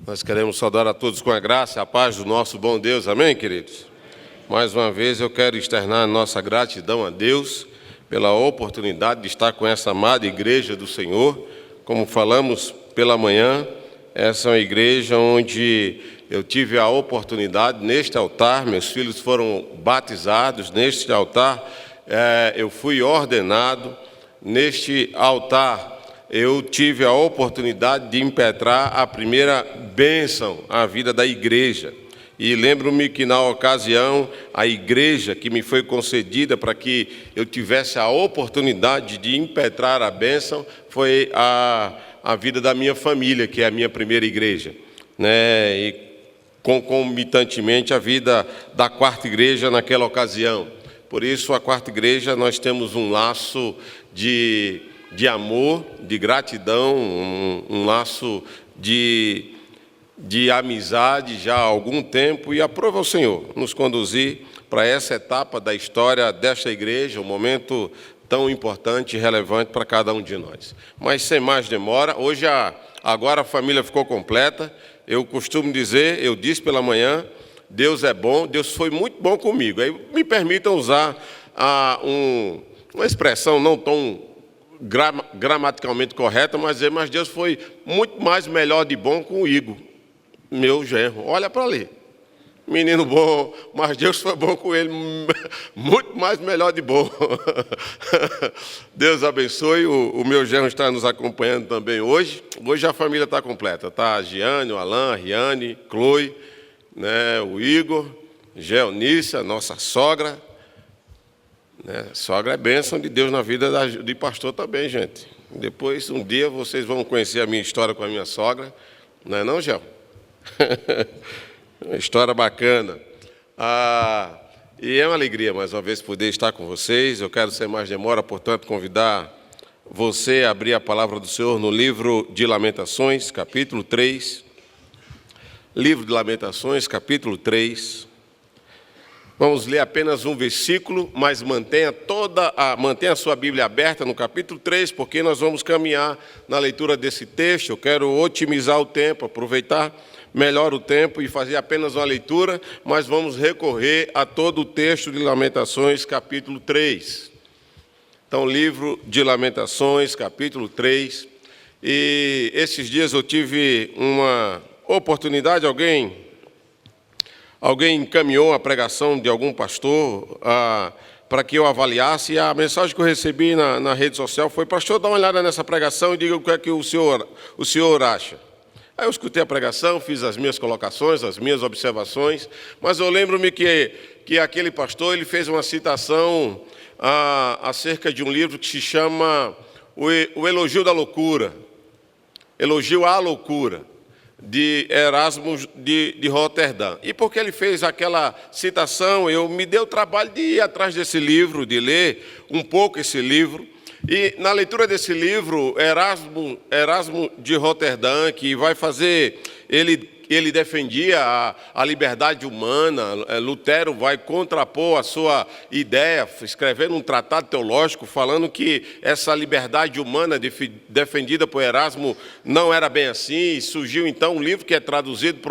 Nós queremos saudar a todos com a graça e a paz do nosso bom Deus. Amém, queridos? Mais uma vez eu quero externar a nossa gratidão a Deus pela oportunidade de estar com essa amada igreja do Senhor. Como falamos pela manhã, essa é uma igreja onde eu tive a oportunidade, neste altar, meus filhos foram batizados neste altar, eu fui ordenado neste altar. Eu tive a oportunidade de impetrar a primeira bênção à vida da igreja. E lembro-me que, na ocasião, a igreja que me foi concedida para que eu tivesse a oportunidade de impetrar a bênção foi a vida da minha família, que é a minha primeira igreja, né? E concomitantemente a vida da quarta igreja naquela ocasião. Por isso, a quarta igreja, nós temos um laço de amor, de gratidão, um laço de amizade já há algum tempo, e aprova o Senhor nos conduzir para essa etapa da história desta igreja, um momento tão importante e relevante para cada um de nós. Mas sem mais demora, agora a família ficou completa. Eu costumo dizer, eu disse pela manhã, Deus é bom, Deus foi muito bom comigo. Aí me permitam usar uma expressão não tão gramaticalmente correta, mas Deus foi muito mais melhor de bom com o Igor, meu genro. Olha para ali, menino bom, mas Deus foi bom com ele, muito mais melhor de bom. Deus abençoe. O meu genro está nos acompanhando também hoje. Hoje a família está completa, tá? A Giane, o Alain, a Riane, Chloe, né? O Igor, Geonícia, nossa sogra. Sogra é bênção de Deus na vida de pastor também, gente. Depois, um dia, vocês vão conhecer a minha história com a minha sogra. Não é não, Gel? Uma história bacana. E é uma alegria, mais uma vez, poder estar com vocês. Eu quero, sem mais demora, portanto, convidar você a abrir a palavra do Senhor no livro de Lamentações, capítulo 3. Livro de Lamentações, capítulo 3. Vamos ler apenas um versículo, mas mantenha a sua Bíblia aberta no capítulo 3, porque nós vamos caminhar na leitura desse texto. Eu quero otimizar o tempo, aproveitar melhor o tempo e fazer apenas uma leitura, mas vamos recorrer a todo o texto de Lamentações, capítulo 3. Então, livro de Lamentações, capítulo 3. E esses dias eu tive uma oportunidade, alguém encaminhou a pregação de algum pastor para que eu avaliasse, e a mensagem que eu recebi na rede social foi: pastor, dá uma olhada nessa pregação e diga o que é que o senhor acha. Aí eu escutei a pregação, fiz as minhas colocações, as minhas observações, mas eu lembro-me que aquele pastor ele fez uma citação acerca de um livro que se chama O Elogio da Loucura, Elogio à Loucura, de Erasmo de Roterdã. E porque ele fez aquela citação, eu me dei o trabalho de ir atrás desse livro, de ler um pouco esse livro. E na leitura desse livro, Erasmo de Roterdã, que vai fazer, ele defendia a liberdade humana. Lutero vai contrapor a sua ideia, escrevendo um tratado teológico, falando que essa liberdade humana defendida por Erasmo não era bem assim. E surgiu então um livro que é traduzido,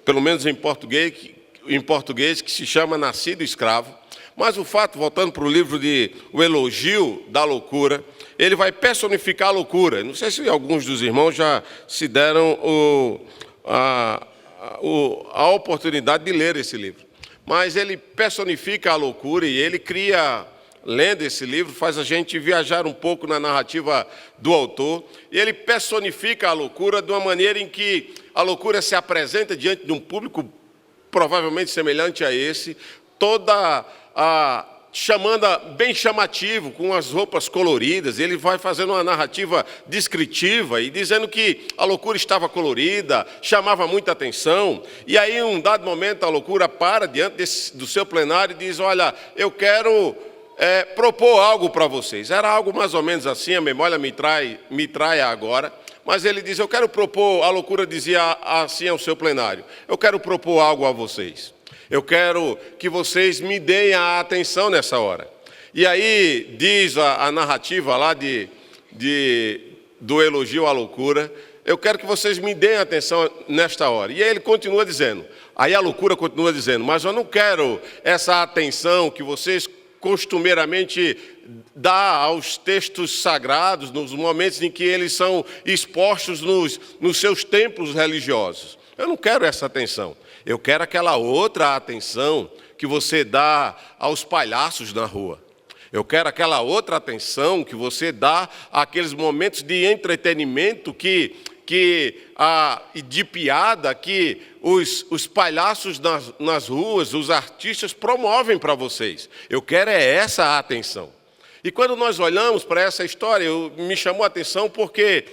pelo menos em português, que se chama Nascido Escravo. Mas o fato, voltando para o livro de O Elogio da Loucura, ele vai personificar a loucura. Não sei se alguns dos irmãos já se deram a oportunidade de ler esse livro. Mas ele personifica a loucura e ele cria, lendo esse livro, faz a gente viajar um pouco na narrativa do autor. E ele personifica a loucura de uma maneira em que a loucura se apresenta diante de um público provavelmente semelhante a esse, toda bem chamativo, com as roupas coloridas. Ele vai fazendo uma narrativa descritiva e dizendo que a loucura estava colorida, chamava muita atenção. E aí, em um dado momento, a loucura para diante do seu plenário e diz: olha, eu quero propor algo para vocês. Era algo mais ou menos assim, a memória me trai agora. Mas ele diz: eu quero propor, a loucura dizia assim ao seu plenário: eu quero propor algo a vocês. Eu quero que vocês me deem a atenção nessa hora. E aí diz a narrativa lá do Elogio à Loucura, eu quero que vocês me deem atenção nesta hora. E aí ele continua dizendo, aí a loucura continua dizendo, mas eu não quero essa atenção que vocês costumeiramente dá aos textos sagrados, nos momentos em que eles são expostos nos seus templos religiosos. Eu não quero essa atenção. Eu quero aquela outra atenção que você dá aos palhaços na rua. Eu quero aquela outra atenção que você dá àqueles momentos de entretenimento e de piada que os palhaços nas ruas, os artistas promovem para vocês. Eu quero essa atenção. E quando nós olhamos para essa história, me chamou a atenção porque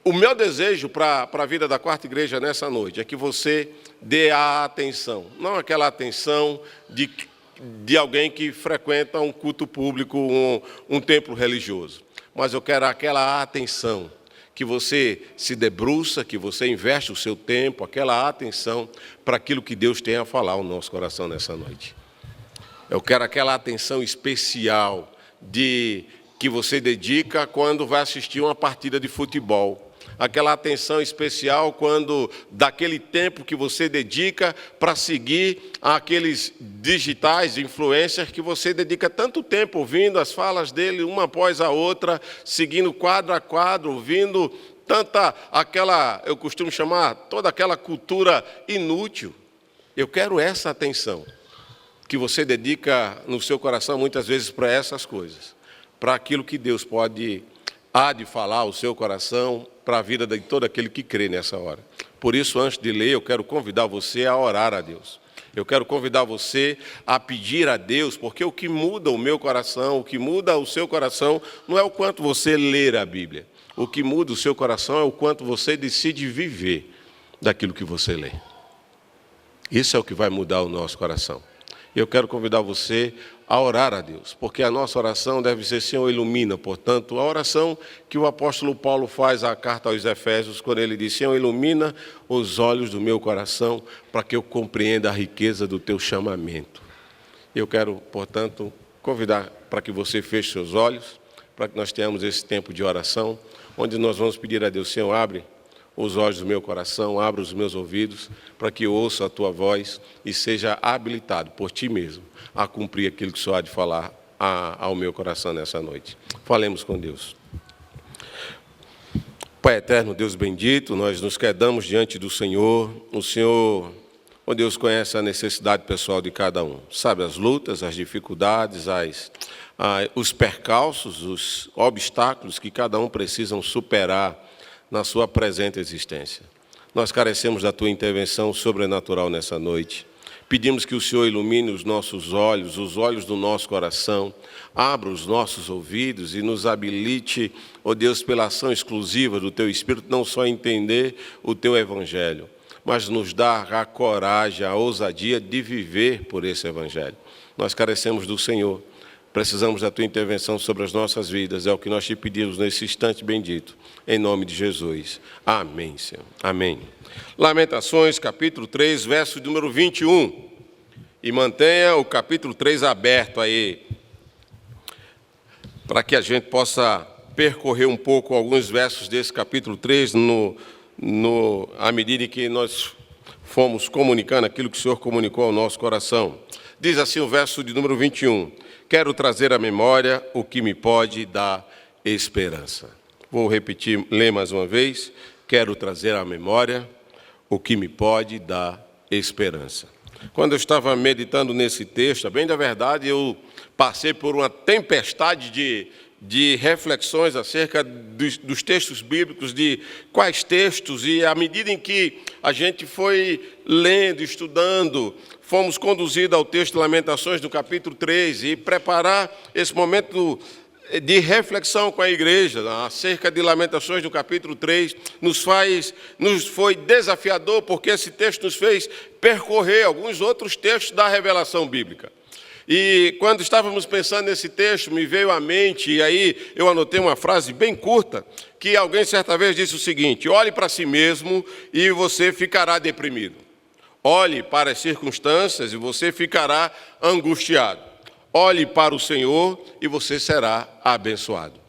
o meu desejo para a vida da Quarta Igreja nessa noite é que você dê a atenção, não aquela atenção de alguém que frequenta um culto público, um templo religioso, mas eu quero aquela atenção que você se debruça, que você investe o seu tempo, aquela atenção para aquilo que Deus tem a falar ao nosso coração nessa noite. Eu quero aquela atenção especial que você dedica quando vai assistir uma partida de futebol. Aquela atenção especial daquele tempo que você dedica para seguir aqueles digitais influencers que você dedica tanto tempo ouvindo as falas dele, uma após a outra, seguindo quadro a quadro, ouvindo eu costumo chamar, toda aquela cultura inútil. Eu quero essa atenção que você dedica no seu coração muitas vezes para essas coisas, para aquilo que Deus há de falar ao seu coração, para a vida de todo aquele que crê nessa hora. Por isso, antes de ler, eu quero convidar você a orar a Deus. Eu quero convidar você a pedir a Deus, porque o que muda o meu coração, o que muda o seu coração, não é o quanto você ler a Bíblia. O que muda o seu coração é o quanto você decide viver daquilo que você lê. Isso é o que vai mudar o nosso coração. Eu quero convidar você a orar a Deus, porque a nossa oração deve ser: Senhor, ilumina. Portanto, a oração que o apóstolo Paulo faz à carta aos Efésios, quando ele diz: Senhor, ilumina os olhos do meu coração para que eu compreenda a riqueza do teu chamamento. Eu quero, portanto, convidar para que você feche seus olhos, para que nós tenhamos esse tempo de oração, onde nós vamos pedir a Deus: Senhor, abre os olhos do meu coração, abra os meus ouvidos, para que eu ouça a tua voz e seja habilitado por ti mesmo a cumprir aquilo que o Senhor há de falar ao meu coração nessa noite. Falemos com Deus. Pai eterno, Deus bendito, nós nos quedamos diante do Senhor. O Senhor, ó Deus, conhece a necessidade pessoal de cada um. Sabe as lutas, as dificuldades, os percalços, os obstáculos que cada um precisa superar na sua presente existência. Nós carecemos da tua intervenção sobrenatural nessa noite. Pedimos que o Senhor ilumine os nossos olhos, os olhos do nosso coração, abra os nossos ouvidos e nos habilite, ó Deus, pela ação exclusiva do teu Espírito, não só entender o teu Evangelho, mas nos dar a coragem, a ousadia de viver por esse Evangelho. Nós carecemos do Senhor. Precisamos da tua intervenção sobre as nossas vidas. É o que nós te pedimos nesse instante bendito. Em nome de Jesus. Amém, Senhor. Amém. Lamentações, capítulo 3, verso número 21. E mantenha o capítulo 3 aberto aí, para que a gente possa percorrer um pouco alguns versos desse capítulo 3, à medida que nós fomos comunicando aquilo que o Senhor comunicou ao nosso coração. Diz assim o verso de número 21. Quero trazer à memória o que me pode dar esperança. Vou repetir, ler mais uma vez. Quero trazer à memória o que me pode dar esperança. Quando eu estava meditando nesse texto, bem da verdade, eu passei por uma tempestade de reflexões acerca dos textos bíblicos, de quais textos, e à medida em que a gente foi lendo, estudando, fomos conduzidos ao texto de Lamentações, do capítulo 3, e preparar esse momento de reflexão com a igreja acerca de Lamentações, do capítulo 3, nos foi desafiador, porque esse texto nos fez percorrer alguns outros textos da revelação bíblica. E quando estávamos pensando nesse texto, me veio à mente, e aí eu anotei uma frase bem curta, que alguém certa vez disse o seguinte: olhe para si mesmo e você ficará deprimido. Olhe para as circunstâncias e você ficará angustiado. Olhe para o Senhor e você será abençoado.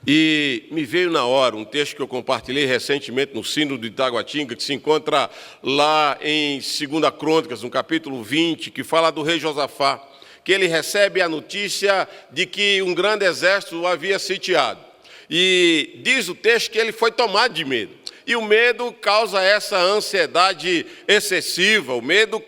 E me veio na hora um texto que eu compartilhei recentemente no Sínodo de Itaguatinga, que se encontra lá em 2 Crônicas, no capítulo 20, que fala do rei Josafá, que ele recebe a notícia de que um grande exército o havia sitiado. E diz o texto que ele foi tomado de medo. E o medo causa essa ansiedade excessiva, o medo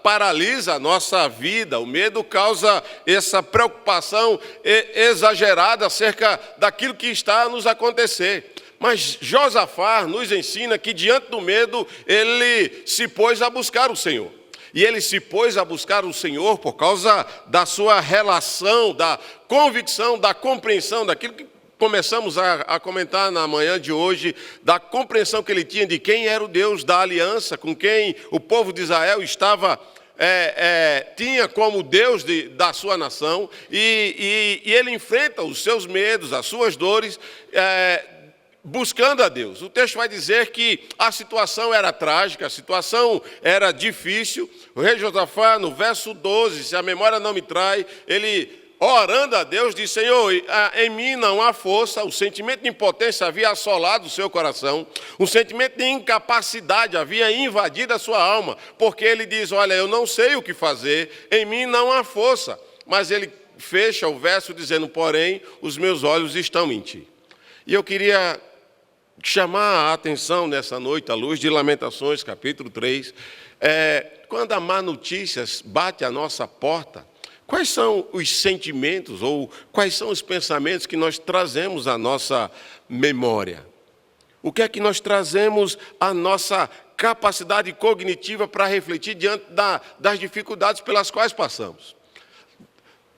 paralisa a nossa vida, o medo causa essa preocupação exagerada acerca daquilo que está a nos acontecer. Mas Josafá nos ensina que diante do medo ele se pôs a buscar o Senhor. E ele se pôs a buscar o Senhor por causa da sua relação, da convicção, da compreensão daquilo que começamos a comentar na manhã de hoje, da compreensão que ele tinha de quem era o Deus da aliança, com quem o povo de Israel tinha como Deus da sua nação, e ele enfrenta os seus medos, as suas dores, buscando a Deus. O texto vai dizer que a situação era trágica, a situação era difícil. O rei Josafá, no verso 12, se a memória não me trai, ele, orando a Deus, diz: Senhor, em mim não há força. O sentimento de impotência havia assolado o seu coração, um sentimento de incapacidade havia invadido a sua alma, porque ele diz: olha, eu não sei o que fazer, em mim não há força. Mas ele fecha o verso dizendo: porém, os meus olhos estão em ti. E eu queria chamar a atenção nessa noite, à luz de Lamentações, capítulo 3, quando a má notícia bate à nossa porta, quais são os sentimentos ou quais são os pensamentos que nós trazemos à nossa memória? O que é que nós trazemos à nossa capacidade cognitiva para refletir diante das dificuldades pelas quais passamos?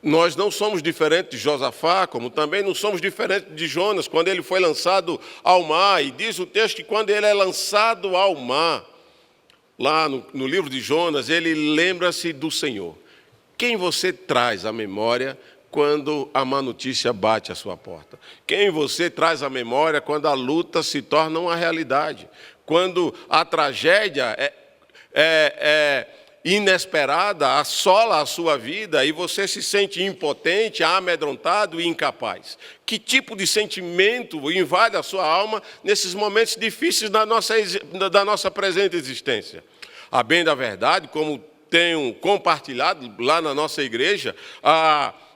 Nós não somos diferentes de Josafá, como também não somos diferentes de Jonas, quando ele foi lançado ao mar. E diz o texto que quando ele é lançado ao mar, lá no livro de Jonas, ele lembra-se do Senhor. Quem você traz à memória quando a má notícia bate à sua porta? Quem você traz à memória quando a luta se torna uma realidade? Quando a tragédia inesperada assola a sua vida e você se sente impotente, amedrontado e incapaz? Que tipo de sentimento invade a sua alma nesses momentos difíceis da nossa presente existência? A bem da verdade, como tenho compartilhado lá na nossa igreja,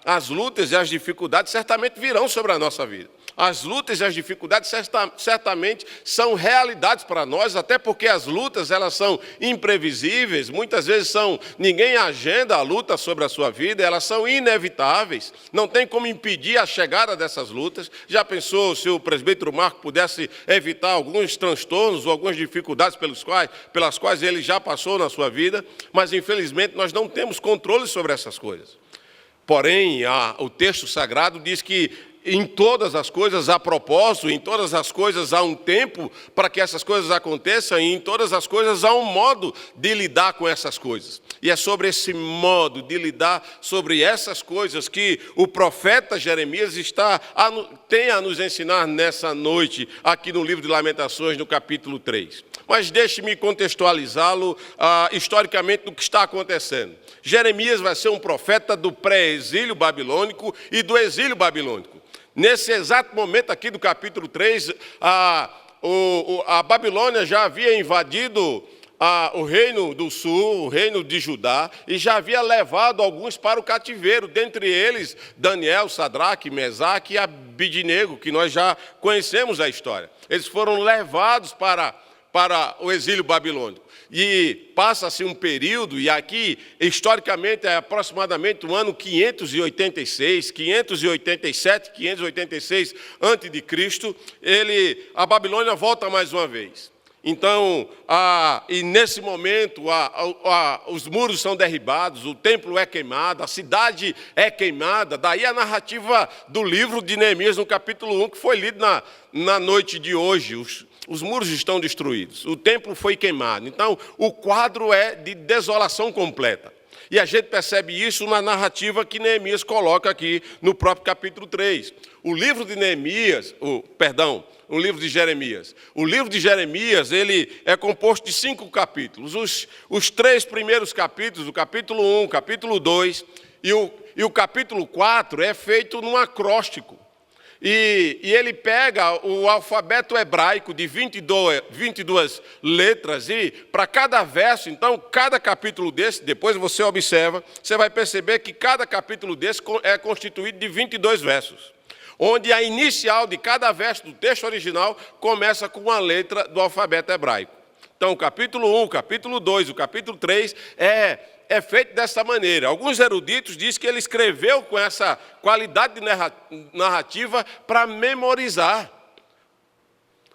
as lutas e as dificuldades certamente virão sobre a nossa vida. As lutas e as dificuldades certamente são realidades para nós, até porque as lutas elas são imprevisíveis, muitas vezes ninguém agenda a luta sobre a sua vida, elas são inevitáveis, não tem como impedir a chegada dessas lutas. Já pensou se o presbítero Marco pudesse evitar alguns transtornos ou algumas dificuldades pelas quais ele já passou na sua vida? Mas infelizmente nós não temos controle sobre essas coisas. Porém, o texto sagrado diz que em todas as coisas há propósito, em todas as coisas há um tempo para que essas coisas aconteçam, e em todas as coisas há um modo de lidar com essas coisas. E é sobre esse modo de lidar, sobre essas coisas, que o profeta Jeremias tem a nos ensinar nessa noite, aqui no livro de Lamentações, no capítulo 3. Mas deixe-me contextualizá-lo historicamente do que está acontecendo. Jeremias vai ser um profeta do pré-exílio babilônico e do exílio babilônico. Nesse exato momento aqui do capítulo 3, a Babilônia já havia invadido o reino do sul, o reino de Judá, e já havia levado alguns para o cativeiro, dentre eles Daniel, Sadraque, Mesaque e Abidnego, que nós já conhecemos a história. Eles foram levados para o exílio babilônico. E passa-se um período, e aqui, historicamente, é aproximadamente o ano 586, 587, 586 a.C., a Babilônia volta mais uma vez. Então, e nesse momento, os muros são derribados, o templo é queimado, a cidade é queimada. Daí a narrativa do livro de Neemias, no capítulo 1, que foi lido na noite de hoje. Os muros estão destruídos, o templo foi queimado. Então, o quadro é de desolação completa. E a gente percebe isso na narrativa que Neemias coloca aqui no próprio capítulo 3. O livro de Jeremias. O livro de Jeremias, ele é composto de 5 capítulos. Os 3 primeiros capítulos, o capítulo 1, o capítulo 2 e o capítulo 4 é feito num acróstico. E ele pega o alfabeto hebraico de 22 letras e para cada verso, então, cada capítulo desse, depois você observa, você vai perceber que cada capítulo desse é constituído de 22 versos, onde a inicial de cada verso do texto original começa com uma letra do alfabeto hebraico. Então, o capítulo 1, o capítulo 2, o capítulo 3 é feito dessa maneira. Alguns eruditos dizem que ele escreveu com essa qualidade de narrativa para memorizar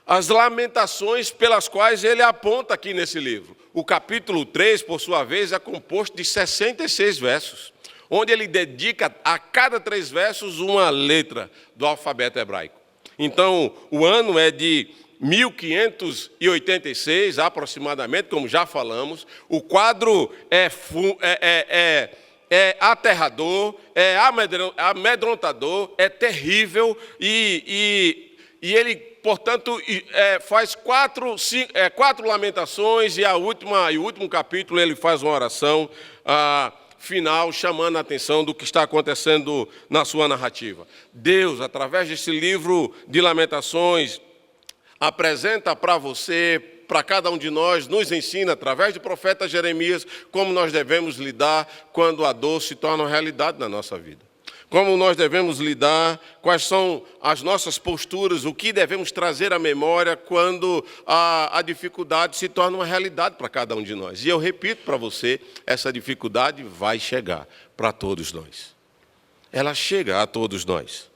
as lamentações pelas quais ele aponta aqui nesse livro. O capítulo 3, por sua vez, é composto de 66 versos, onde ele dedica a cada 3 versos uma letra do alfabeto hebraico. Então, o ano é de 1586, aproximadamente, como já falamos. O quadro é aterrador, é amedrontador, é terrível, e ele, portanto, faz 4 lamentações, e o último capítulo ele faz uma oração final, chamando a atenção do que está acontecendo na sua narrativa. Deus, através desse livro de lamentações, apresenta para você, para cada um de nós, nos ensina, através do profeta Jeremias, como nós devemos lidar quando a dor se torna uma realidade na nossa vida. Como nós devemos lidar, quais são as nossas posturas, o que devemos trazer à memória quando a dificuldade se torna uma realidade para cada um de nós. E eu repito para você, essa dificuldade vai chegar para todos nós. Ela chega a todos nós.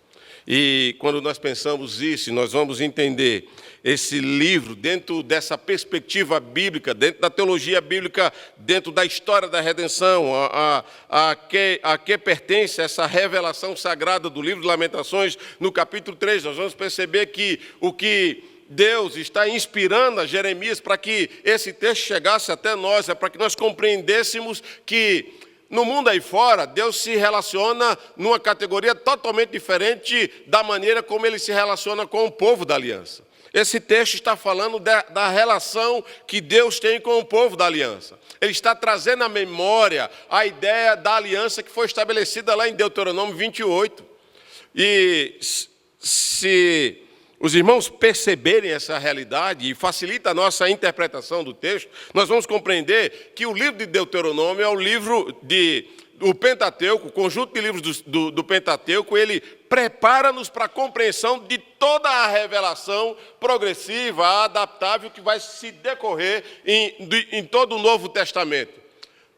E quando nós pensamos isso, nós vamos entender esse livro dentro dessa perspectiva bíblica, dentro da teologia bíblica, dentro da história da redenção, a que pertence essa revelação sagrada do livro de Lamentações, no capítulo 3, nós vamos perceber que o que Deus está inspirando a Jeremias para que esse texto chegasse até nós, é para que nós compreendêssemos que no mundo aí fora, Deus se relaciona numa categoria totalmente diferente da maneira como ele se relaciona com o povo da aliança. Esse texto está falando da relação que Deus tem com o povo da aliança. Ele está trazendo à memória a ideia da aliança que foi estabelecida lá em Deuteronômio 28. E se os irmãos perceberem essa realidade e facilita a nossa interpretação do texto, nós vamos compreender que o livro de Deuteronômio é o livro do Pentateuco, o conjunto de livros do Pentateuco, ele prepara-nos para a compreensão de toda a revelação progressiva, adaptável, que vai se decorrer em todo o Novo Testamento,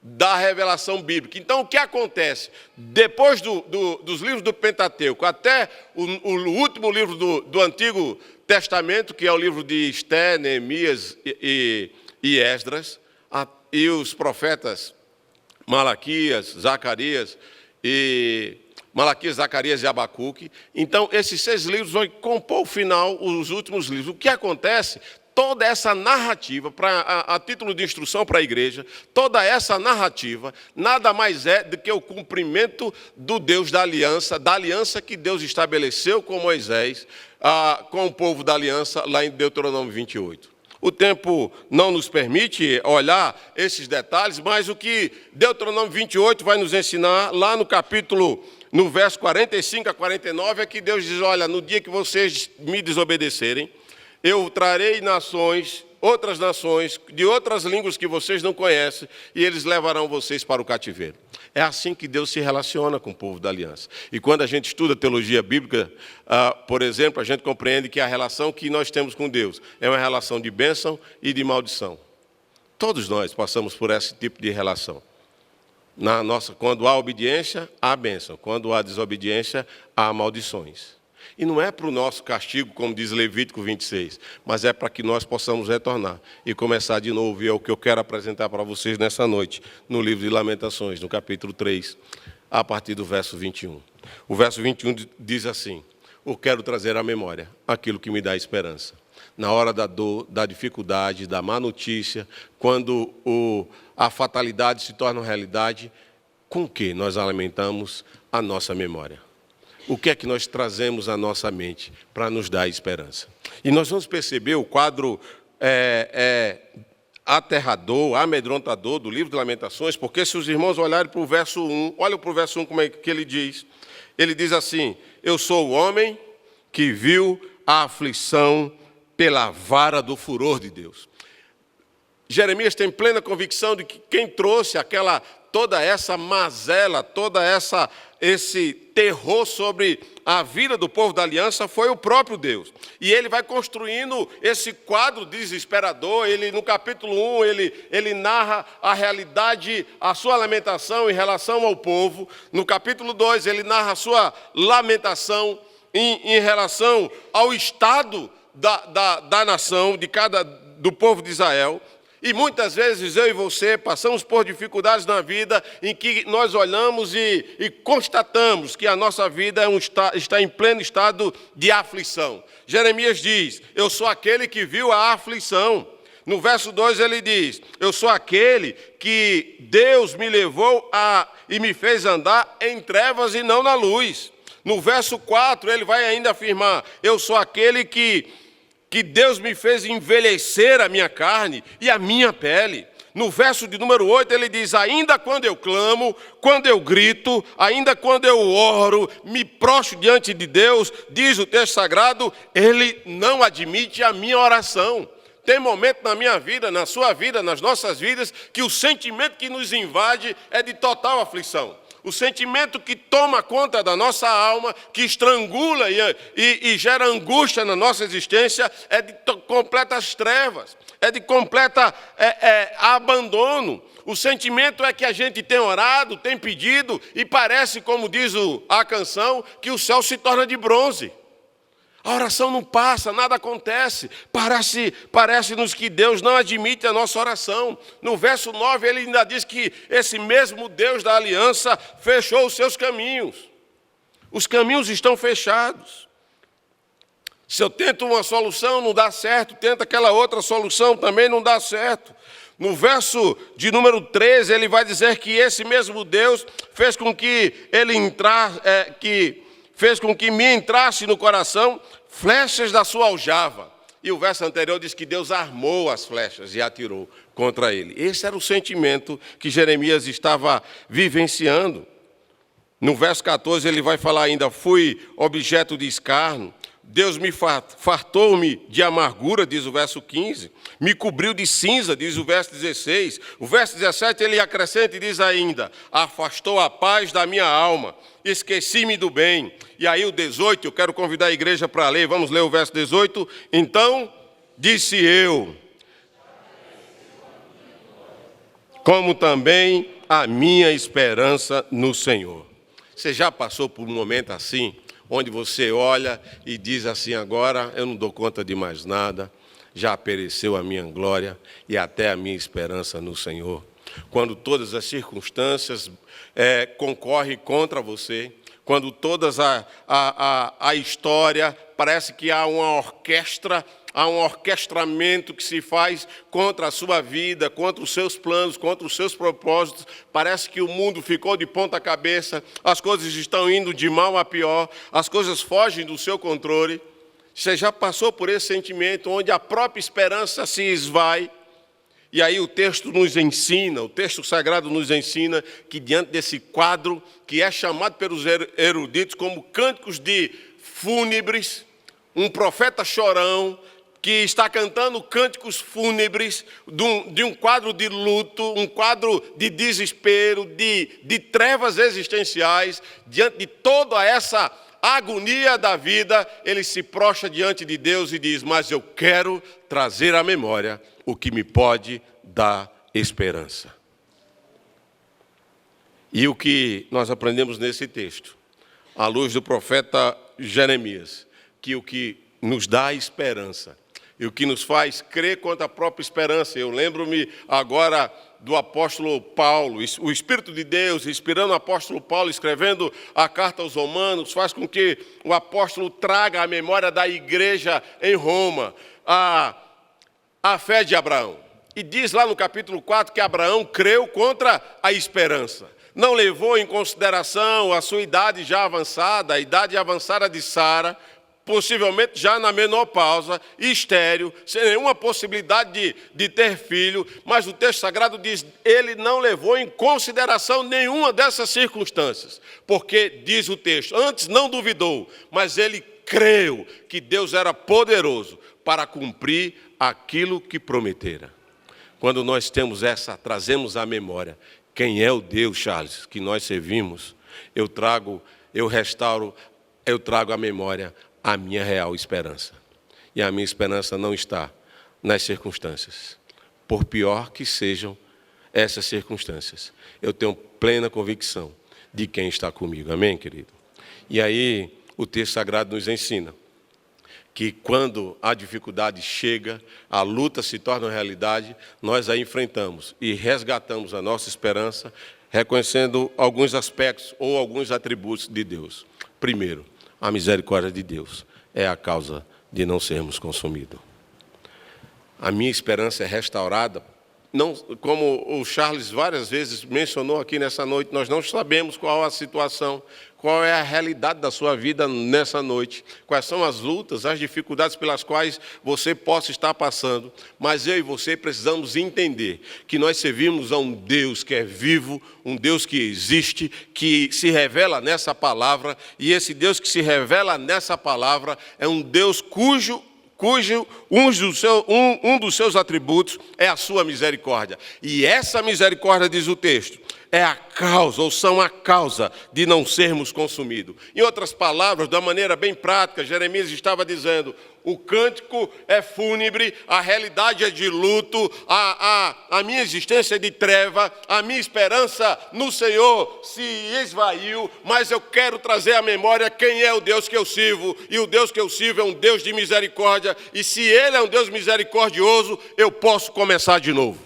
da revelação bíblica. Então, o que acontece? Depois dos livros do Pentateuco, até o último livro do Antigo Testamento, que é o livro de Esté, Neemias e Esdras, e os profetas Malaquias, Zacarias e Abacuque. Então, esses 6 livros vão compor o final, os últimos livros. O que acontece? Toda essa narrativa, a título de instrução para a igreja, toda essa narrativa nada mais é do que o cumprimento do Deus da aliança que Deus estabeleceu com Moisés, com o povo da aliança, lá em Deuteronômio 28. O tempo não nos permite olhar esses detalhes, mas o que Deuteronômio 28 vai nos ensinar, lá no verso 45 a 49, é que Deus diz: olha, no dia que vocês me desobedecerem, eu trarei outras nações, de outras línguas que vocês não conhecem, e eles levarão vocês para o cativeiro. É assim que Deus se relaciona com o povo da aliança. E quando a gente estuda teologia bíblica, por exemplo, a gente compreende que a relação que nós temos com Deus é uma relação de bênção e de maldição. Todos nós passamos por esse tipo de relação. Quando há obediência, há bênção. Quando há desobediência, há maldições. E não é para o nosso castigo, como diz Levítico 26, mas é para que nós possamos retornar e começar de novo. E é o que eu quero apresentar para vocês nessa noite, no livro de Lamentações, no capítulo 3, a partir do verso 21. O verso 21 diz assim: eu quero trazer à memória aquilo que me dá esperança. Na hora da dor, da dificuldade, da má notícia, quando a fatalidade se torna uma realidade, com que nós alimentamos a nossa memória? O que é que nós trazemos à nossa mente para nos dar esperança? E nós vamos perceber o quadro aterrador, amedrontador do livro de Lamentações, porque se os irmãos olharem para o verso 1, olha para o verso 1 como é que ele diz. Ele diz assim: eu sou o homem que viu a aflição pela vara do furor de Deus. Jeremias tem plena convicção de que quem trouxe toda essa mazela, esse terror sobre a vida do povo da aliança foi o próprio Deus. E ele vai construindo esse quadro desesperador. No capítulo 1, ele narra a realidade, a sua lamentação em relação ao povo. No capítulo 2, ele narra a sua lamentação em relação ao estado da nação, do povo de Israel. E muitas vezes eu e você passamos por dificuldades na vida em que nós olhamos e constatamos que a nossa vida está em pleno estado de aflição. Jeremias diz, eu sou aquele que viu a aflição. No verso 2 ele diz, eu sou aquele que Deus me levou e me fez andar em trevas e não na luz. No verso 4 ele vai ainda afirmar, eu sou aquele que Deus me fez envelhecer a minha carne e a minha pele. No verso de número 8, ele diz, ainda quando eu clamo, quando eu grito, ainda quando eu oro, me prostro diante de Deus, diz o texto sagrado, ele não admite a minha oração. Tem momento na minha vida, na sua vida, nas nossas vidas, que o sentimento que nos invade é de total aflição. O sentimento que toma conta da nossa alma, que estrangula e gera angústia na nossa existência, é de completas trevas, é de completa abandono. O sentimento é que a gente tem orado, tem pedido, e parece, como diz a canção, que o céu se torna de bronze. A oração não passa, nada acontece. Parece-nos que Deus não admite a nossa oração. No verso 9, ele ainda diz que esse mesmo Deus da aliança fechou os seus caminhos. Os caminhos estão fechados. Se eu tento uma solução, não dá certo. Tento aquela outra solução, também não dá certo. No verso de número 13, ele vai dizer que esse mesmo Deus fez com que fez com que me entrasse no coração flechas da sua aljava. E o verso anterior diz que Deus armou as flechas e atirou contra ele. Esse era o sentimento que Jeremias estava vivenciando. No verso 14 ele vai falar ainda, fui objeto de escárnio. Deus me fartou-me de amargura, diz o verso 15. Me cobriu de cinza, diz o verso 16. O verso 17 ele acrescenta e diz ainda, afastou a paz da minha alma, esqueci-me do bem. E aí o 18, eu quero convidar a igreja para ler, vamos ler o verso 18. Então, disse eu, como também a minha esperança no Senhor. Você já passou por um momento assim? Onde você olha e diz assim, agora eu não dou conta de mais nada, já pereceu a minha glória e até a minha esperança no Senhor. Quando todas as circunstâncias concorrem contra você, quando todas a história, parece que há uma orquestra, há um orquestramento que se faz contra a sua vida, contra os seus planos, contra os seus propósitos. Parece que o mundo ficou de ponta cabeça, as coisas estão indo de mal a pior, as coisas fogem do seu controle. Você já passou por esse sentimento onde a própria esperança se esvai? E aí o texto nos ensina, o texto sagrado nos ensina que diante desse quadro, que é chamado pelos eruditos como cânticos de fúnebres, um profeta chorão, que está cantando cânticos fúnebres de um quadro de luto, um quadro de desespero, de trevas existenciais, diante de toda essa agonia da vida, ele se prostra diante de Deus e diz, mas eu quero trazer à memória o que me pode dar esperança. E o que nós aprendemos nesse texto, à luz do profeta Jeremias, que o que nos dá esperança, e o que nos faz crer quanto à própria esperança. Eu lembro-me agora do apóstolo Paulo, o Espírito de Deus, inspirando o apóstolo Paulo, escrevendo a carta aos Romanos, faz com que o apóstolo traga à memória da igreja em Roma a fé de Abraão. E diz lá no capítulo 4 que Abraão creu contra a esperança. Não levou em consideração a sua idade já avançada, a idade avançada de Sara, possivelmente já na menopausa, estéril, sem nenhuma possibilidade de ter filho, mas o texto sagrado diz, ele não levou em consideração nenhuma dessas circunstâncias, porque, diz o texto, antes não duvidou, mas ele creu que Deus era poderoso para cumprir aquilo que prometera. Quando nós trazemos à memória quem é o Deus, Charles, que nós servimos, eu trago à memória a minha real esperança. E a minha esperança não está nas circunstâncias, por pior que sejam essas circunstâncias. Eu tenho plena convicção de quem está comigo. Amém, querido? E aí, o texto sagrado nos ensina que quando a dificuldade chega, a luta se torna realidade, nós a enfrentamos e resgatamos a nossa esperança, reconhecendo alguns aspectos ou alguns atributos de Deus. Primeiro, a misericórdia de Deus é a causa de não sermos consumidos. A minha esperança é restaurada. Não, como o Charles várias vezes mencionou aqui nessa noite, nós não sabemos qual a situação, qual é a realidade da sua vida nessa noite, quais são as lutas, as dificuldades pelas quais você possa estar passando, mas eu e você precisamos entender que nós servimos a um Deus que é vivo, um Deus que existe, que se revela nessa palavra, e esse Deus que se revela nessa palavra é um Deus cujo um dos seus atributos é a sua misericórdia. E essa misericórdia, diz o texto, é a causa, ou são a causa de não sermos consumidos. Em outras palavras, de uma maneira bem prática, Jeremias estava dizendo, o cântico é fúnebre, a realidade é de luto, a minha existência é de treva, a minha esperança no Senhor se esvaiu, mas eu quero trazer à memória quem é o Deus que eu sirvo, e o Deus que eu sirvo é um Deus de misericórdia, e se Ele é um Deus misericordioso, eu posso começar de novo.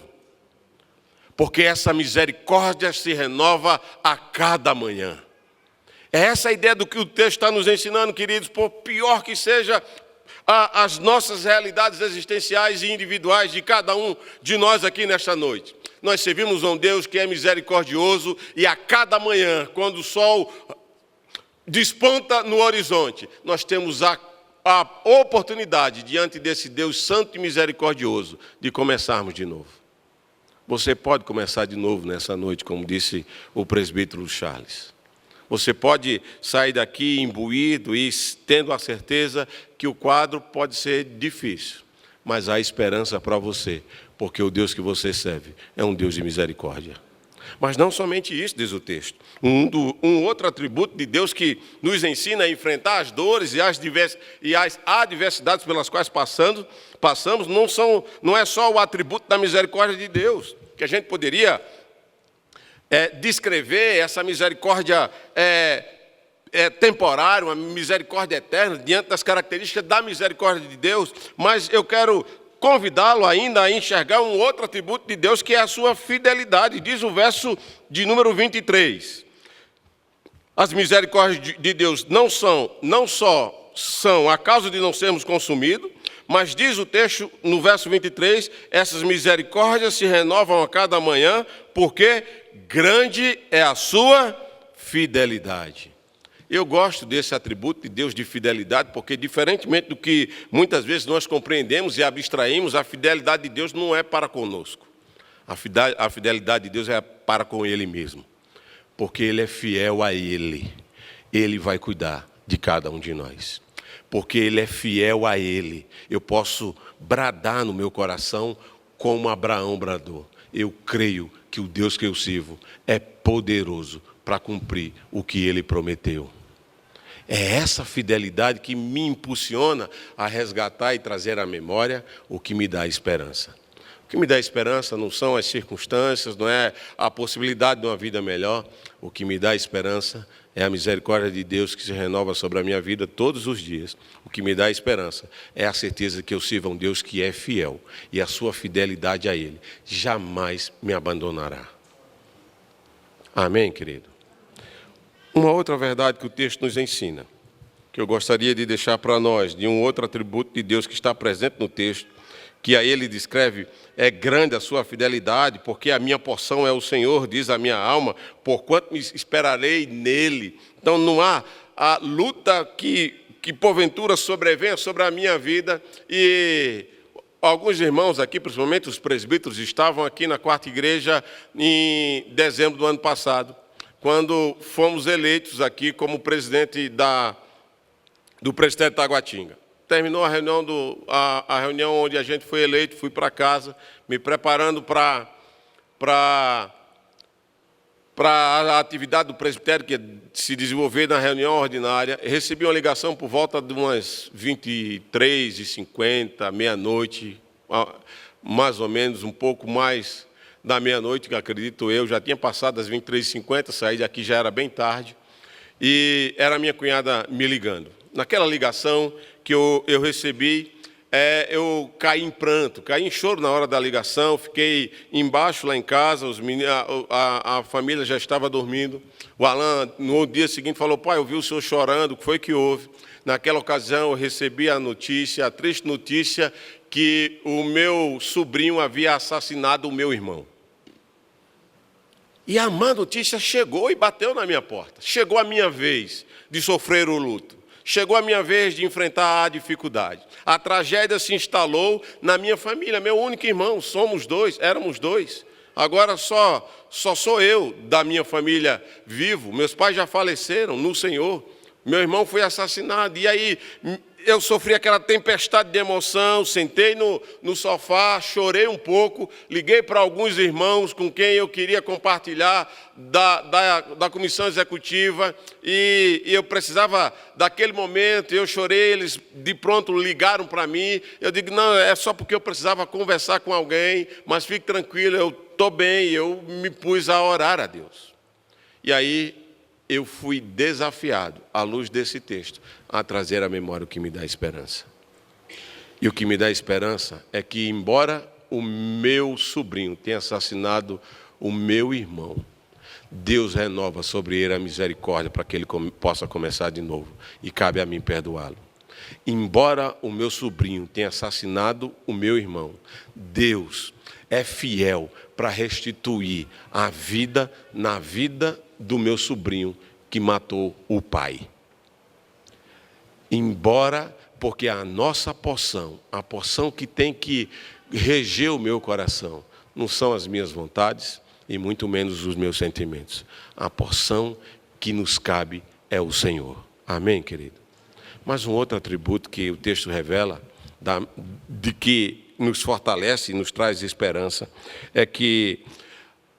Porque essa misericórdia se renova a cada manhã. É essa a ideia do que o texto está nos ensinando, queridos, por pior que seja as nossas realidades existenciais e individuais de cada um de nós aqui nesta noite. Nós servimos a um Deus que é misericordioso e a cada manhã, quando o sol desponta no horizonte, nós temos a oportunidade, diante desse Deus santo e misericordioso, de começarmos de novo. Você pode começar de novo nessa noite, como disse o presbítero Charles. Você pode sair daqui imbuído e tendo a certeza que o quadro pode ser difícil, mas há esperança para você, porque o Deus que você serve é um Deus de misericórdia. Mas não somente isso, diz o texto. Um outro atributo de Deus que nos ensina a enfrentar as dores e as adversidades pelas quais passamos, não é só o atributo da misericórdia de Deus, que a gente poderia descrever essa misericórdia temporária, uma misericórdia eterna, diante das características da misericórdia de Deus, mas eu quero convidá-lo ainda a enxergar um outro atributo de Deus, que é a sua fidelidade. Diz o verso de número 23. As misericórdias de Deus não só são a causa de não sermos consumidos, mas diz o texto no verso 23, essas misericórdias se renovam a cada manhã, porque grande é a sua fidelidade. Eu gosto desse atributo de Deus de fidelidade, porque diferentemente do que muitas vezes nós compreendemos e abstraímos, a fidelidade de Deus não é para conosco. A fidelidade de Deus é para com Ele mesmo, porque Ele é fiel a Ele. Ele vai cuidar de cada um de nós. Porque Ele é fiel a Ele, eu posso bradar no meu coração como Abraão bradou. Eu creio que o Deus que eu sirvo é poderoso para cumprir o que Ele prometeu. É essa fidelidade que me impulsiona a resgatar e trazer à memória o que me dá esperança. O que me dá esperança não são as circunstâncias, não é a possibilidade de uma vida melhor. O que me dá esperança é a misericórdia de Deus que se renova sobre a minha vida todos os dias. O que me dá esperança é a certeza de que eu sirvo a um Deus que é fiel e a sua fidelidade a Ele jamais me abandonará. Amém, querido? Uma outra verdade que o texto nos ensina, que eu gostaria de deixar para nós, de um outro atributo de Deus que está presente no texto, que a ele descreve, é grande a sua fidelidade, porque a minha porção é o Senhor, diz a minha alma, porquanto me esperarei nele. Então não há a luta que porventura sobrevenha sobre a minha vida. E alguns irmãos aqui, principalmente os presbíteros, estavam aqui na quarta igreja em dezembro do ano passado, quando fomos eleitos aqui como presidente do presbitério de Taguatinga. Terminou a reunião, a reunião onde a gente foi eleito, fui para casa, me preparando para a atividade do presbitério, que se desenvolver na reunião ordinária. Recebi uma ligação por volta de umas 23h50, meia-noite, mais ou menos, um pouco mais da meia-noite, que acredito eu, já tinha passado das 23h50, saí daqui, já era bem tarde, e era a minha cunhada me ligando. Naquela ligação que eu recebi, eu caí em pranto, caí em choro na hora da ligação, fiquei embaixo lá em casa, a família já estava dormindo. O Alan, no dia seguinte, falou: pai, eu vi o senhor chorando, o que foi que houve? Naquela ocasião, eu recebi a notícia, a triste notícia, que o meu sobrinho havia assassinado o meu irmão. E a má notícia chegou e bateu na minha porta. Chegou a minha vez de sofrer o luto. Chegou a minha vez de enfrentar a dificuldade. A tragédia se instalou na minha família. Meu único irmão, somos dois, éramos dois. Agora só sou eu da minha família vivo. Meus pais já faleceram no Senhor. Meu irmão foi assassinado. E aí eu sofri aquela tempestade de emoção, sentei no sofá, chorei um pouco, liguei para alguns irmãos com quem eu queria compartilhar da comissão executiva, e eu precisava daquele momento, eu chorei, eles de pronto ligaram para mim, eu digo: não, é só porque eu precisava conversar com alguém, mas fique tranquilo, eu estou bem, eu me pus a orar a Deus. E aí eu fui desafiado, à luz desse texto, a trazer à memória o que me dá esperança. E o que me dá esperança é que, embora o meu sobrinho tenha assassinado o meu irmão, Deus renova sobre ele a misericórdia para que ele possa começar de novo. E cabe a mim perdoá-lo. Embora o meu sobrinho tenha assassinado o meu irmão, Deus é fiel para restituir a vida na vida do meu sobrinho que matou o pai. Embora, porque a nossa porção, a porção que tem que reger o meu coração, não são as minhas vontades e muito menos os meus sentimentos. A porção que nos cabe é o Senhor. Amém, querido? Mas um outro atributo que o texto revela, de que nos fortalece e nos traz esperança, é que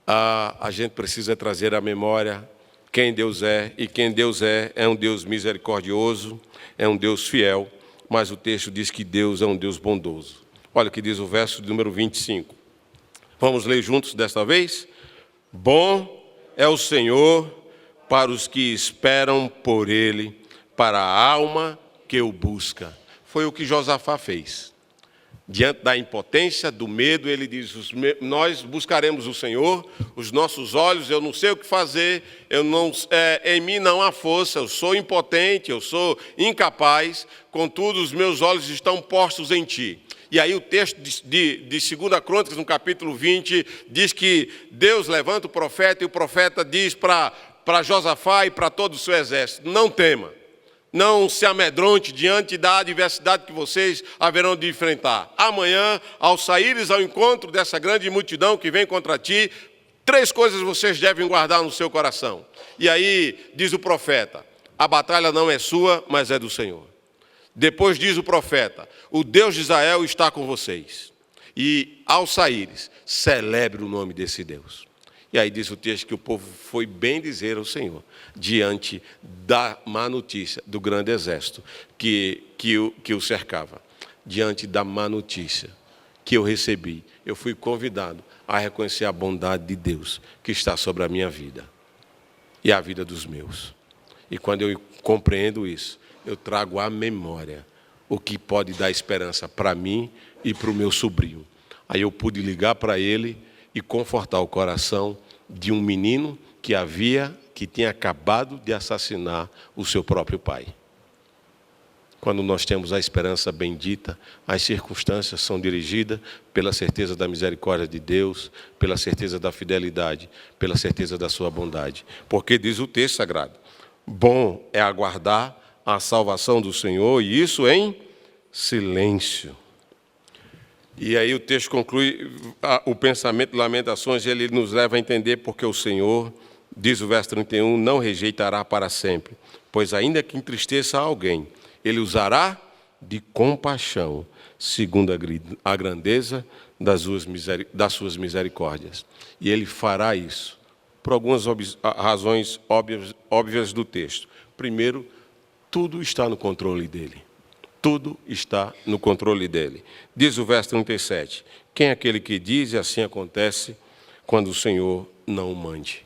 a gente precisa trazer à memória quem Deus é, e quem Deus é um Deus misericordioso, é um Deus fiel, mas o texto diz que Deus é um Deus bondoso. Olha o que diz o verso de número 25. Vamos ler juntos desta vez? Bom é o Senhor para os que esperam por Ele, para a alma que o busca. Foi o que Josafá fez. Diante da impotência, do medo, ele diz: nós buscaremos o Senhor, os nossos olhos, eu não sei o que fazer, em mim não há força, eu sou impotente, eu sou incapaz, contudo os meus olhos estão postos em Ti. E aí o texto de 2 Crônicas, no capítulo 20, diz que Deus levanta o profeta, e o profeta diz para Josafá e para todo o seu exército: não tema. Não se amedronte diante da adversidade que vocês haverão de enfrentar. Amanhã, ao saíres ao encontro dessa grande multidão que vem contra ti, 3 coisas vocês devem guardar no seu coração. E aí diz o profeta: a batalha não é sua, mas é do Senhor. Depois diz o profeta: o Deus de Israel está com vocês. E ao saíres, celebre o nome desse Deus. E aí diz o texto que o povo foi bem dizer ao Senhor, diante da má notícia do grande exército que o cercava. Diante da má notícia que eu recebi, eu fui convidado a reconhecer a bondade de Deus que está sobre a minha vida e a vida dos meus. E quando eu compreendo isso, eu trago à memória o que pode dar esperança para mim e para o meu sobrinho. Aí eu pude ligar para ele e confortar o coração de um menino que tinha acabado de assassinar o seu próprio pai. Quando nós temos a esperança bendita, as circunstâncias são dirigidas pela certeza da misericórdia de Deus, pela certeza da fidelidade, pela certeza da sua bondade. Porque diz o texto sagrado: bom é aguardar a salvação do Senhor, e isso em silêncio. E aí o texto conclui, o pensamento de Lamentações, ele nos leva a entender porque o Senhor, diz o verso 31, não rejeitará para sempre, pois ainda que entristeça alguém, Ele usará de compaixão, segundo a grandeza das suas misericórdias. E Ele fará isso por algumas razões óbvias do texto. Primeiro, tudo está no controle dEle. Tudo está no controle dEle. Diz o verso 37, quem é aquele que diz e assim acontece quando o Senhor não o mande?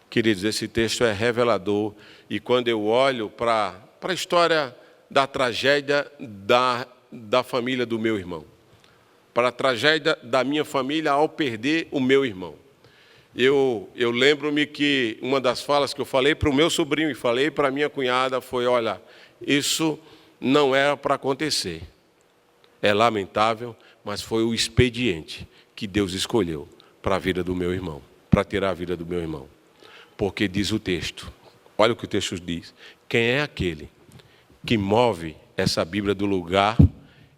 Queridos, esse texto é revelador, e quando eu olho para a história da tragédia da família do meu irmão, para a tragédia da minha família ao perder o meu irmão, eu lembro-me que uma das falas que eu falei para o meu sobrinho e falei para a minha cunhada foi, olha, isso não era para acontecer. É lamentável, mas foi o expediente que Deus escolheu para a vida do meu irmão, para tirar a vida do meu irmão. Porque diz o texto, olha o que o texto diz, quem é aquele que move essa Bíblia do lugar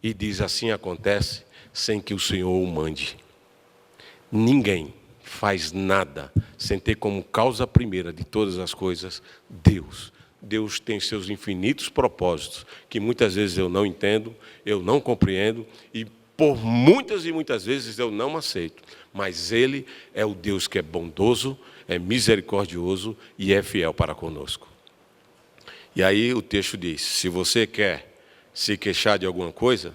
e diz assim acontece, sem que o Senhor o mande? Ninguém faz nada sem ter como causa primeira de todas as coisas Deus. Deus tem seus infinitos propósitos, que muitas vezes eu não entendo, eu não compreendo, e por muitas e muitas vezes eu não aceito. Mas Ele é o Deus que é bondoso, é misericordioso e é fiel para conosco. E aí o texto diz, se você quer se queixar de alguma coisa,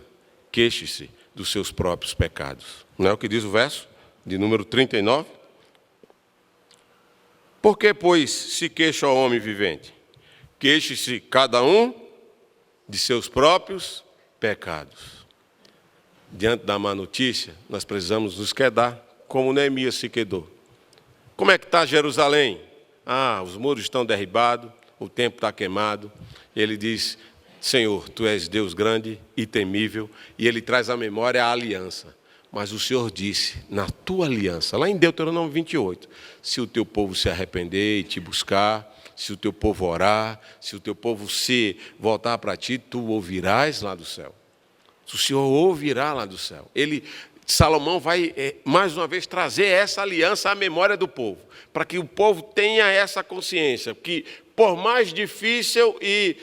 queixe-se dos seus próprios pecados. Não é o que diz o verso de número 39? Por que, pois, se queixa o homem vivente? Queixe-se cada um de seus próprios pecados. Diante da má notícia, nós precisamos nos quedar, como Neemias se quedou. Como é que está Jerusalém? Os muros estão derribados, o templo está queimado. Ele diz, Senhor, Tu és Deus grande e temível, e Ele traz à memória a aliança. Mas o Senhor disse, na Tua aliança, lá em Deuteronômio 28, se o Teu povo se arrepender e Te buscar, se o Teu povo orar, se o Teu povo se voltar para Ti, Tu ouvirás lá do céu. O Senhor ouvirá lá do céu. Salomão vai, mais uma vez, trazer essa aliança à memória do povo, para que o povo tenha essa consciência, que por mais difícil e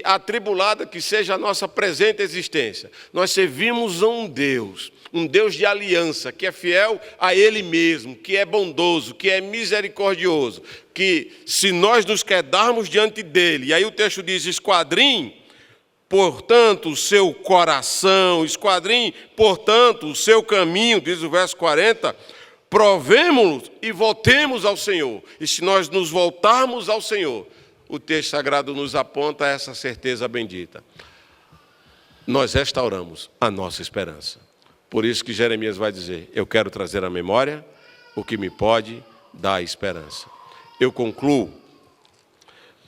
atribulada que seja a nossa presente existência, nós servimos a um Deus de aliança, que é fiel a Ele mesmo, que é bondoso, que é misericordioso, que se nós nos quedarmos diante dEle, e aí o texto diz, esquadrim, portanto, o seu coração, esquadrim, portanto, o seu caminho, diz o verso 40, provemo-lo e voltemos ao Senhor. E se nós nos voltarmos ao Senhor, o texto sagrado nos aponta essa certeza bendita. Nós restauramos a nossa esperança. Por isso que Jeremias vai dizer, eu quero trazer à memória o que me pode dar esperança. Eu concluo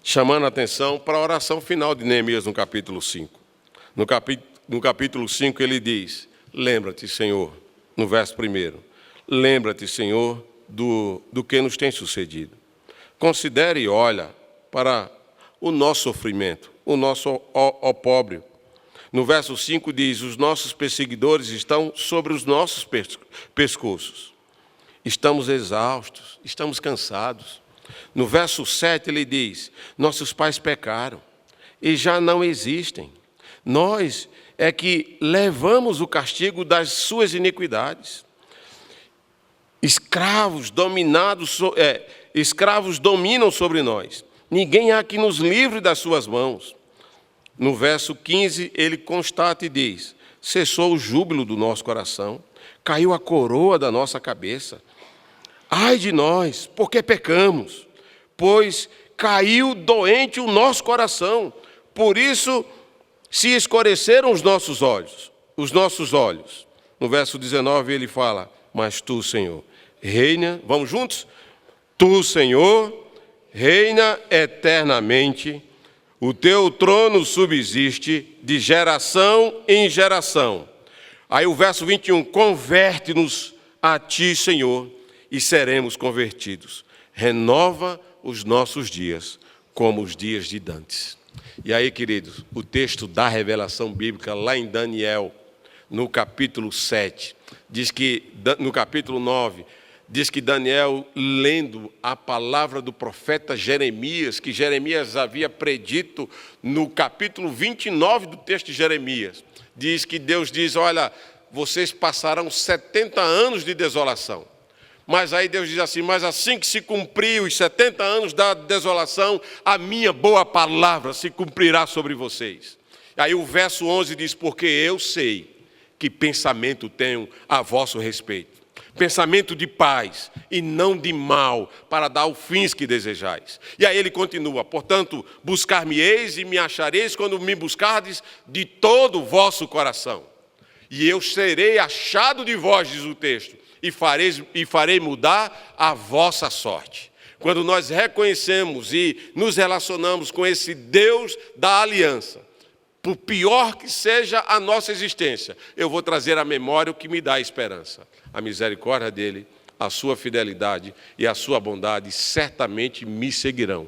chamando a atenção para a oração final de Neemias no capítulo 5. No capítulo 5 ele diz, lembra-te, Senhor, no verso 1, lembra-te, Senhor, do que nos tem sucedido. Considere e olha para o nosso sofrimento, o nosso opróbrio. No verso 5 diz, os nossos perseguidores estão sobre os nossos pescoços. Estamos exaustos, estamos cansados. No verso 7 ele diz, nossos pais pecaram e já não existem. Nós é que levamos o castigo das suas iniquidades. Escravos dominam sobre nós. Ninguém há que nos livre das suas mãos. No verso 15 ele constata e diz, cessou o júbilo do nosso coração, caiu a coroa da nossa cabeça. Ai de nós, porque pecamos, pois caiu doente o nosso coração, por isso se escureceram os nossos olhos. No verso 19 ele fala, mas Tu, Senhor, reina, vamos juntos? Tu, Senhor, reina eternamente, o Teu trono subsiste de geração em geração. Aí o verso 21, converte-nos a Ti, Senhor, e seremos convertidos. Renova os nossos dias, como os dias de dantes. E aí, queridos, o texto da revelação bíblica, lá em Daniel, no capítulo 7, diz que, no capítulo 9, Diz que Daniel, lendo a palavra do profeta Jeremias, que Jeremias havia predito no capítulo 29 do texto de Jeremias, diz que Deus diz, olha, vocês passarão 70 anos de desolação. Mas aí Deus diz assim, mas assim que se cumprir os 70 anos da desolação, a minha boa palavra se cumprirá sobre vocês. Aí o verso 11 diz, porque eu sei que pensamento tenho a vosso respeito. Pensamento de paz e não de mal, para dar os fins que desejais. E aí ele continua, portanto, buscar-me-eis e me achareis quando me buscardes de todo o vosso coração. E eu serei achado de vós, diz o texto, e farei mudar a vossa sorte. Quando nós reconhecemos e nos relacionamos com esse Deus da aliança, por pior que seja a nossa existência, eu vou trazer à memória o que me dá esperança. A misericórdia dele, a sua fidelidade e a sua bondade certamente me seguirão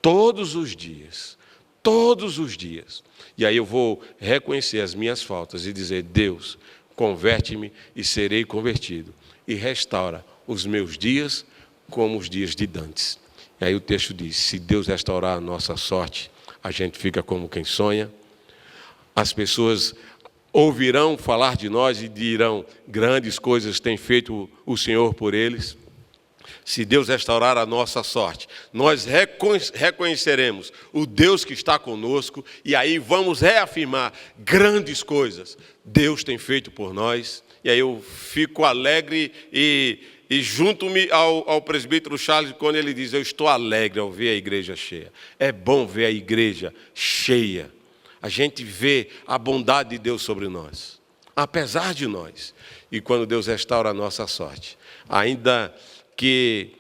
todos os dias. Todos os dias. E aí eu vou reconhecer as minhas faltas e dizer, Deus, converte-me e serei convertido. E restaura os meus dias como os dias de dantes. E aí o texto diz, se Deus restaurar a nossa sorte, a gente fica como quem sonha. As pessoas ouvirão falar de nós e dirão, grandes coisas tem feito o Senhor por eles. Se Deus restaurar a nossa sorte, nós reconheceremos o Deus que está conosco e aí vamos reafirmar grandes coisas Deus tem feito por nós. E aí eu fico alegre e junto-me ao presbítero Charles quando ele diz, eu estou alegre ao ver a igreja cheia. É bom ver a igreja cheia. A gente vê a bondade de Deus sobre nós, apesar de nós. E quando Deus restaura a nossa sorte, ainda que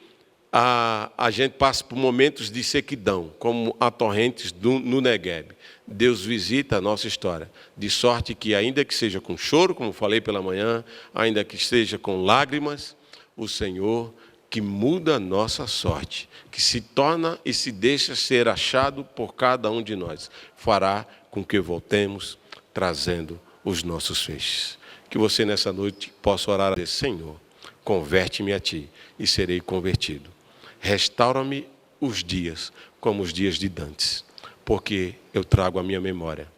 a gente passe por momentos de sequidão, como há torrentes no Negueb, Deus visita a nossa história, de sorte que ainda que seja com choro, como falei pela manhã, ainda que seja com lágrimas, o Senhor que muda a nossa sorte, que se torna e se deixa ser achado por cada um de nós, fará com que voltemos trazendo os nossos feixes. Que você nessa noite possa orar a Deus, Senhor, converte-me a Ti e serei convertido. Restaura-me os dias como os dias de dantes, porque eu trago à minha memória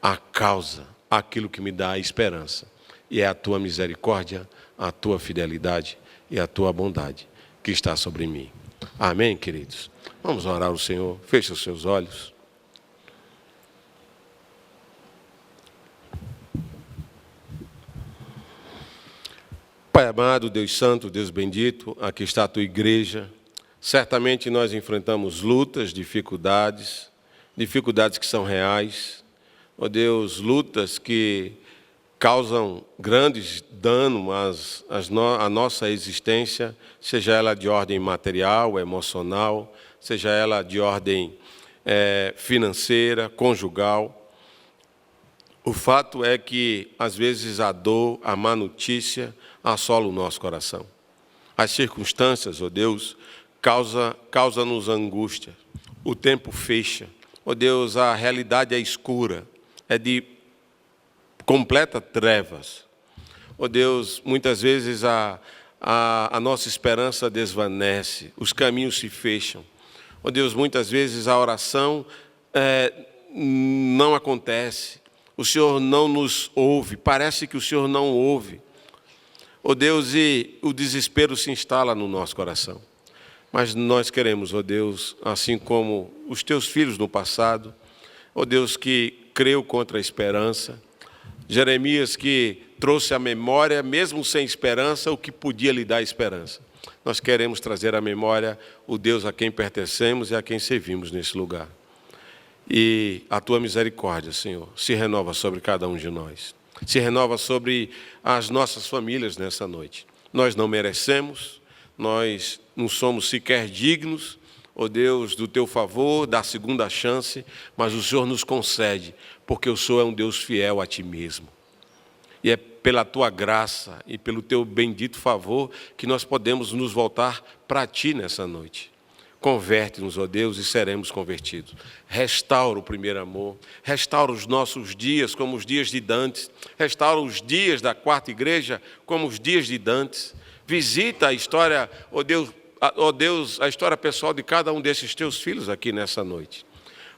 a causa, aquilo que me dá a esperança, e é a Tua misericórdia, a Tua fidelidade e a Tua bondade que está sobre mim. Amém, queridos? Vamos orar ao Senhor. Feche os seus olhos. Pai amado, Deus santo, Deus bendito, aqui está a Tua igreja. Certamente nós enfrentamos lutas, dificuldades que são reais. Ó Deus, lutas que causam grandes danos à nossa existência, seja ela de ordem material, emocional, seja ela de ordem financeira, conjugal. O fato é que, às vezes, a dor, a má notícia, assola o nosso coração. As circunstâncias, ó Deus, causa-nos angústia. O tempo fecha. Ó Deus, a realidade é escura, é de completa trevas. Ó Deus, muitas vezes a nossa esperança desvanece, os caminhos se fecham. Ó Deus, muitas vezes a oração não acontece. O Senhor não nos ouve, parece que o Senhor não ouve. Ó Deus, e o desespero se instala no nosso coração. Mas nós queremos, ó Deus, assim como os Teus filhos no passado, ó Deus, que creu contra a esperança, Jeremias que trouxe à memória, mesmo sem esperança, o que podia lhe dar esperança. Nós queremos trazer à memória o Deus a quem pertencemos e a quem servimos nesse lugar. E a Tua misericórdia, Senhor, se renova sobre cada um de nós. Se renova sobre as nossas famílias nessa noite. Nós não merecemos, nós não somos sequer dignos, ó Deus, do Teu favor, da segunda chance, mas o Senhor nos concede, porque o Senhor é um Deus fiel a Ti mesmo. E é pela Tua graça e pelo Teu bendito favor que nós podemos nos voltar para Ti nessa noite. Converte-nos, ó Deus, e seremos convertidos. Restaura o primeiro amor, restaura os nossos dias como os dias de dantes, restaura os dias da quarta igreja como os dias de dantes. Visita a história, ó Deus, a história pessoal de cada um desses teus filhos aqui nessa noite.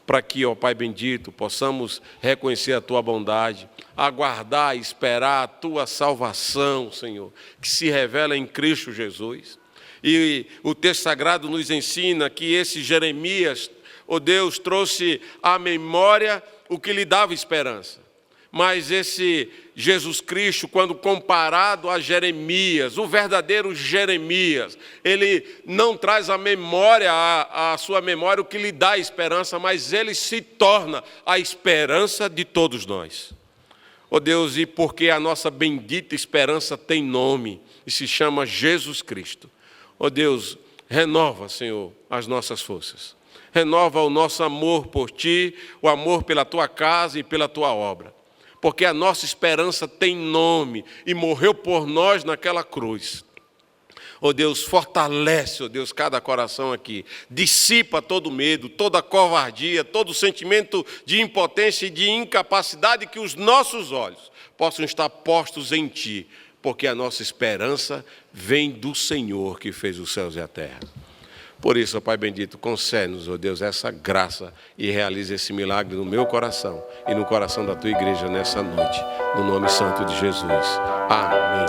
Para que, ó Pai bendito, possamos reconhecer a Tua bondade, aguardar, esperar a Tua salvação, Senhor, que se revela em Cristo Jesus. E o texto sagrado nos ensina que esse Jeremias, ó Deus, trouxe à memória o que lhe dava esperança. Mas esse Jesus Cristo, quando comparado a Jeremias, o verdadeiro Jeremias, ele não traz à memória, à sua memória, o que lhe dá esperança, mas ele se torna a esperança de todos nós. Ó Deus, e porque a nossa bendita esperança tem nome e se chama Jesus Cristo. Ó Deus, renova, Senhor, as nossas forças. Renova o nosso amor por Ti, o amor pela Tua casa e pela Tua obra. Porque a nossa esperança tem nome e morreu por nós naquela cruz. Ó Deus, fortalece, ó Deus, cada coração aqui. Dissipa todo medo, toda covardia, todo sentimento de impotência e de incapacidade, que os nossos olhos possam estar postos em Ti, porque a nossa esperança vem do Senhor que fez os céus e a terra. Por isso, ó Pai bendito, concede-nos, ó Deus, essa graça e realize esse milagre no meu coração e no coração da Tua igreja nessa noite, no nome santo de Jesus. Amém.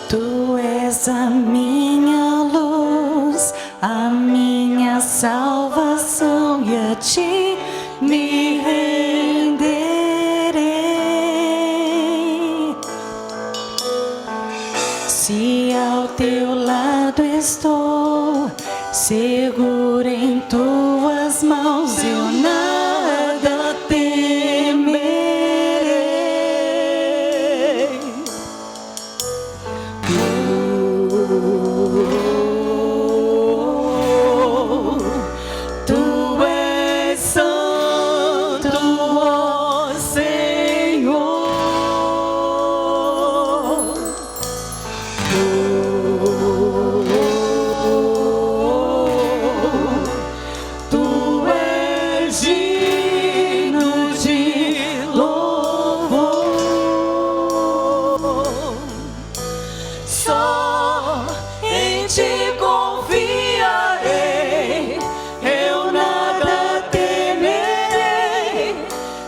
Tu és a minha luz, a minha salvação, e a Ti me renderei. Se ao Teu lado estou, seguro em Tuas mãos, eu nada temerei. Tu és santo, ó Senhor. Tu és digno de louvor. Só em Ti confiarei, eu nada temerei.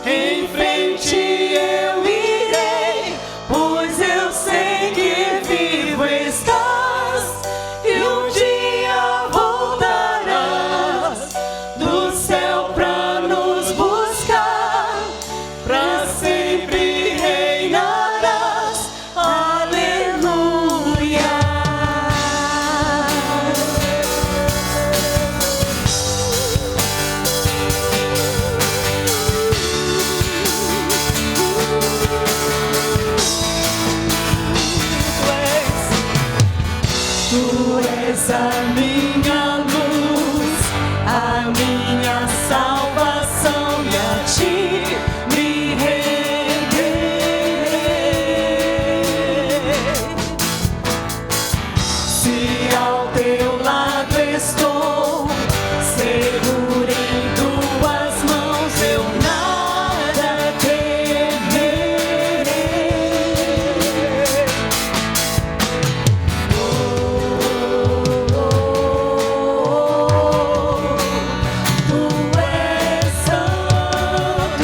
Em frente eu irei, pois eu sei que vivo estás, e um dia voltarás do céu pra nos buscar, pra sempre reinarás. Aleluia. Tu és a minha luz, a minha salvação, e a Ti me renderei. Se ao Teu lado estou, seguro em Tuas mãos, eu nada temerei. Tu és santo,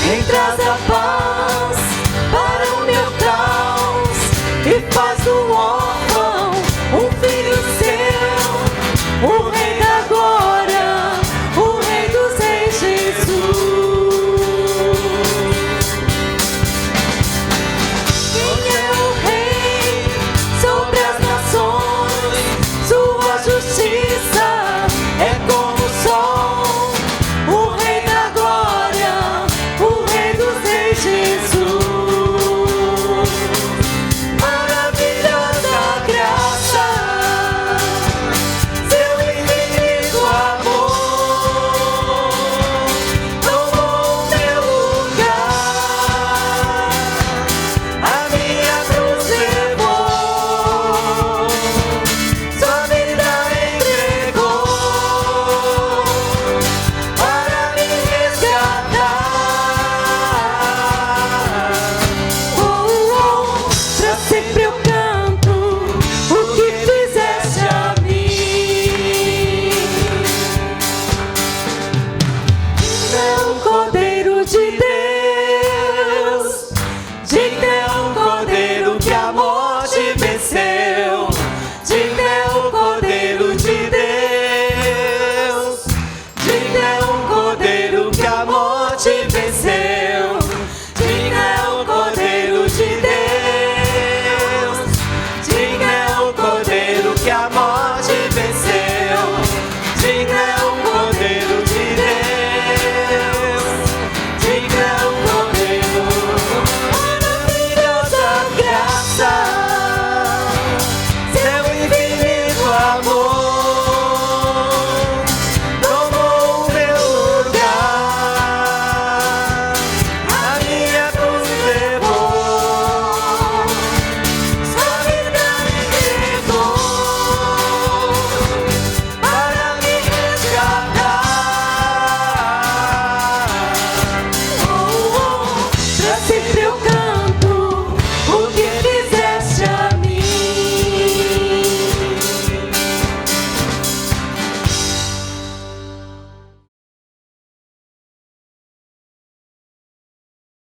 Vem, traz a paz,